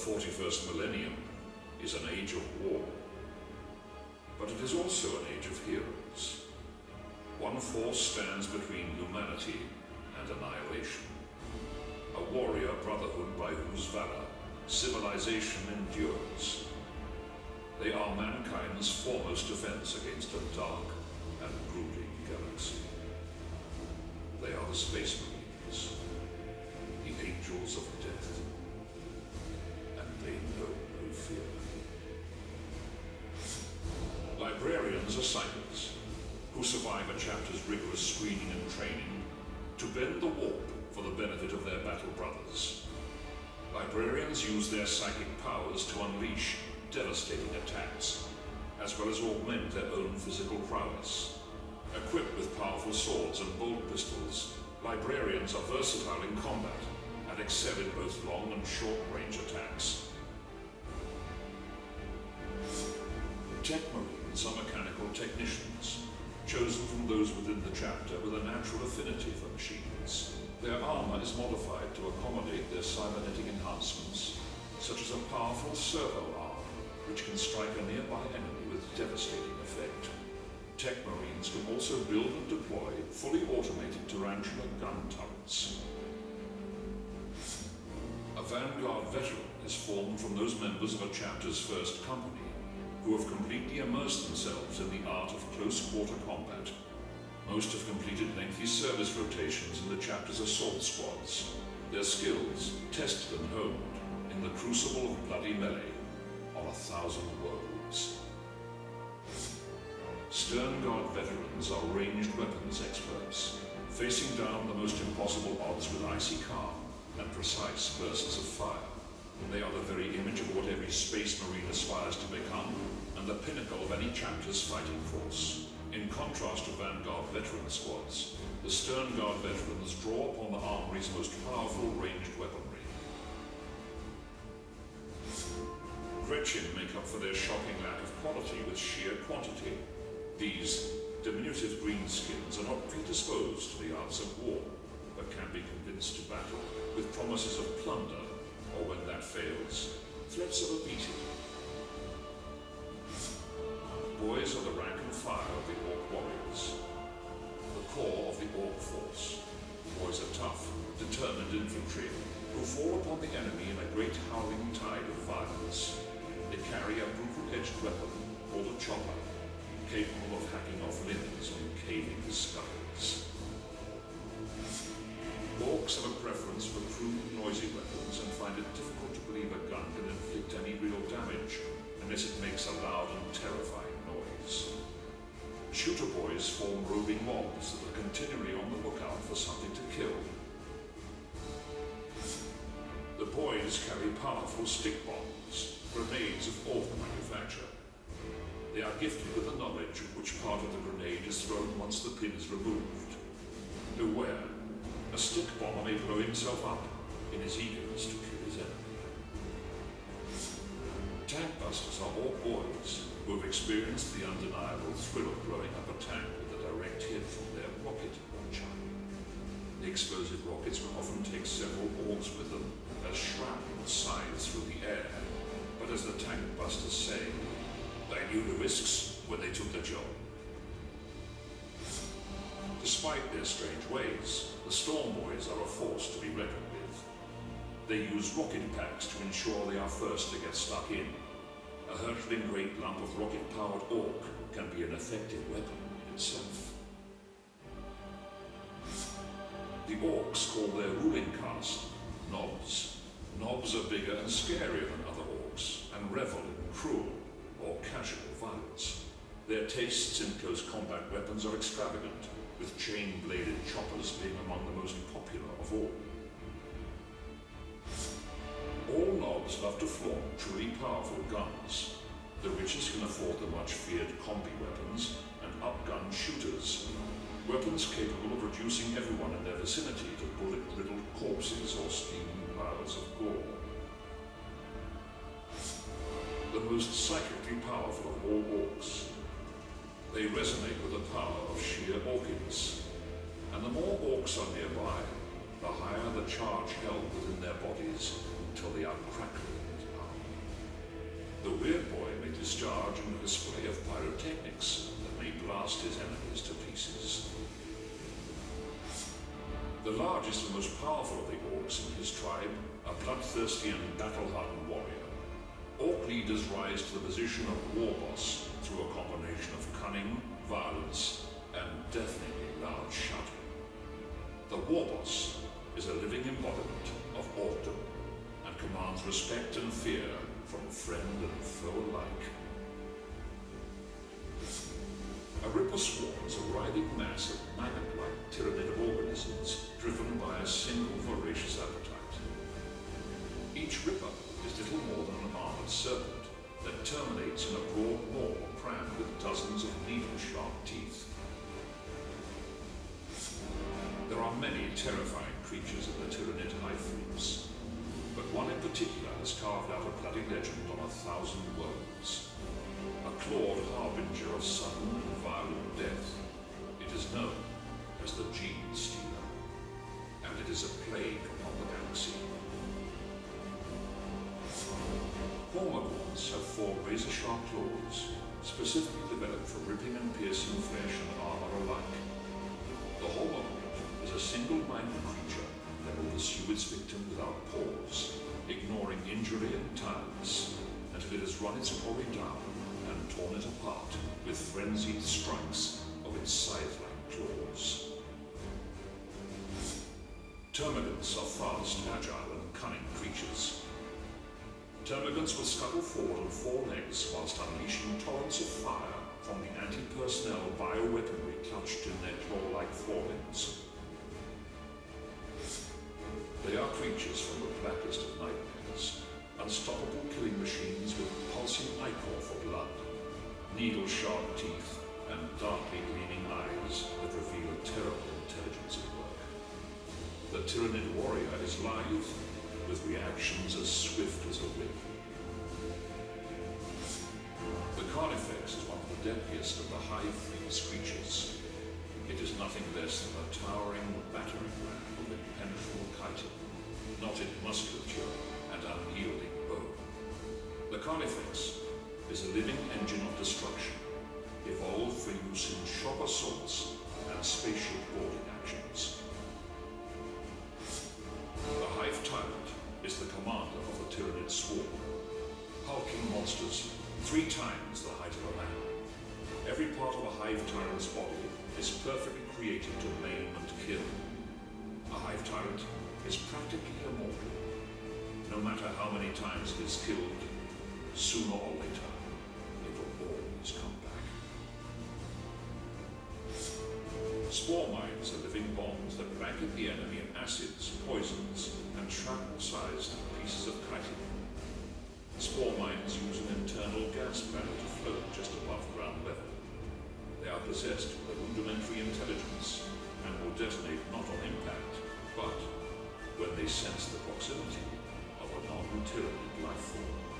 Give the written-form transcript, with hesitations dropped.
41st millennium is an age of war, but it is also an age of heroes. One force stands between humanity and annihilation. A warrior brotherhood by whose valor civilization endures. They are mankind's foremost defense against a dark and brooding galaxy. They are the Space Marines, the Angels of Death, and they know no fear. Librarians are psychics who survive a chapter's rigorous screening and training to bend the warp for the benefit of their battle brothers. Librarians use their psychic powers to unleash devastating attacks, as well as augment their own physical prowess. Equipped with powerful swords and bolt pistols, librarians are versatile in combat and excel in both long and short-range attacks. Techmarines are mechanical technicians, chosen from those within the chapter with a natural affinity for machines. Their armor is modified to accommodate their cybernetic enhancements, such as a powerful servo arm, which can strike a nearby enemy with devastating effect. Techmarines can also build and deploy fully automated tarantula gun turrets. A Vanguard Veteran is formed from those members of a chapter's first company, who have completely immersed themselves in the art of close-quarter combat. Most have completed lengthy service rotations in the chapter's assault squads, their skills tested and honed in the crucible of bloody melee on 1,000 worlds. Sternguard Veterans are ranged weapons experts, facing down the most impossible odds with icy calm and precise bursts of fire. They are the very image of what every Space Marine aspires to become, and the pinnacle of any chapter's fighting force. In contrast to Vanguard Veteran squads, the Sternguard Veterans draw upon the Armory's most powerful ranged weaponry. Gretchin make up for their shocking lack of quality with sheer quantity. These diminutive greenskins are not predisposed to the arts of war, but can be convinced to battle with promises of plunder, or when that fails, threats of a beating. Boys are the rank and file of the Orc warriors, the core of the Orc force. Boys are tough, determined infantry who fall upon the enemy in a great howling tide of violence. They carry a brutal-edged weapon called a chopper, capable of hacking off limbs and caving skulls. Orcs have a preference for crude, noisy weapons and find it difficult to believe a gun can inflict any real damage unless it makes a loud and terrifying noise. Shooter boys form roving mobs that are continually on the lookout for something to kill. The boys carry powerful Stikk Bombs, grenades of Orc manufacture. They are gifted with the knowledge of which part of the grenade is thrown once the pin is removed. Beware. A Stikk Bomma may blow himself up in his eagerness to kill his enemy. Tankbusters are Orc boys who have experienced the undeniable thrill of blowing up a tank with a direct hit from their rocket launcher. The explosive rockets will often take several Orcs with them as shrapnel scythes through the air, but as the Tankbusters say, they knew the risks when they took the job. Despite their strange ways, the Stormboys are a force to be reckoned with. They use rocket packs to ensure they are first to get stuck in. A hurtling great lump of rocket-powered Orc can be an effective weapon in itself. The Orcs call their ruling caste Nobs. Nobs are bigger and scarier than other Orcs, and revel in cruel or casual violence. Their tastes in close combat weapons are extravagant, with chain-bladed choppers being among the most popular of all. All Nobs love to flaunt truly powerful guns. The richest can afford the much-feared combi weapons and upgun shooters, weapons capable of reducing everyone in their vicinity to bullet-riddled corpses or steaming piles of gore. The most psychically powerful of all Orcs. They resonate with the power of sheer Orkiness, and the more Orcs are nearby, the higher the charge held within their bodies until they are crackling and Weirdboy may discharge in a display of pyrotechnics that may blast his enemies to pieces. The largest and most powerful of the orcs in his tribe, a bloodthirsty and battle-hardened warrior. Orc leaders rise to the position of Warboss through a combination of cunning, violence, and deafeningly loud shouting. The Warboss is a living embodiment of orcdom and commands respect and fear from friend and foe alike. A Ripper swarm is a writhing mass of maggot-like Tyranid organisms driven by a single voracious appetite. Each Ripper is little more than an armored serpent that terminates in a broad maw crammed with dozens of needle-sharp teeth. There are many terrifying creatures in the Tyranid Hive, but one in particular has carved out a bloody legend on 1,000 worlds. A clawed harbinger of sudden and violent death. It is known as the Genestealer, and it is a plague upon the galaxy. Hormagaunts have 4 razor-sharp claws, specifically developed for ripping and piercing flesh and armor alike. The Hormagaunt is a single-minded creature that will pursue its victim without pause, ignoring injury and tiredness, until it has run its quarry down and torn it apart with frenzied strikes of its scythe-like claws. Termagants are fast, agile, and cunning creatures. Termagants will scuttle forward on 4 legs whilst unleashing torrents of fire from the anti-personnel bioweaponry clutched in their claw-like forelimbs. They are creatures from the blackest of nightmares, unstoppable killing machines with pulsing ichor for blood, needle-sharp teeth, and darkly gleaming eyes that reveal a terrible intelligence at work. The Tyranid Warrior is lithe, with reactions as swift as a whip. The Carnifex is one of the deadliest of the Hive creatures. It is nothing less than a towering battering ram of impenetrable chitin, knotted musculature, and unyielding bone. The Carnifex is a living engine of destruction, evolved for use in shop assaults and spaceship boarding actions. The Hive Tyrant is the commander of the Tyranid swarm, hulking monsters 3 times the height of a man. Every part of a Hive Tyrant's body is perfectly created to maim and kill. A Hive Tyrant is practically immortal. No matter how many times it is killed, sooner or later, it will always come back. Spore Mines are living bombs that blanket the enemy in acids, poisons, and shrapnel-sized pieces of chitin. Spore Mines use an internal gas bladder to float just above ground level. They are possessed with a rudimentary intelligence and will detonate not on impact, but when they sense the proximity of a non-Tyranid life form.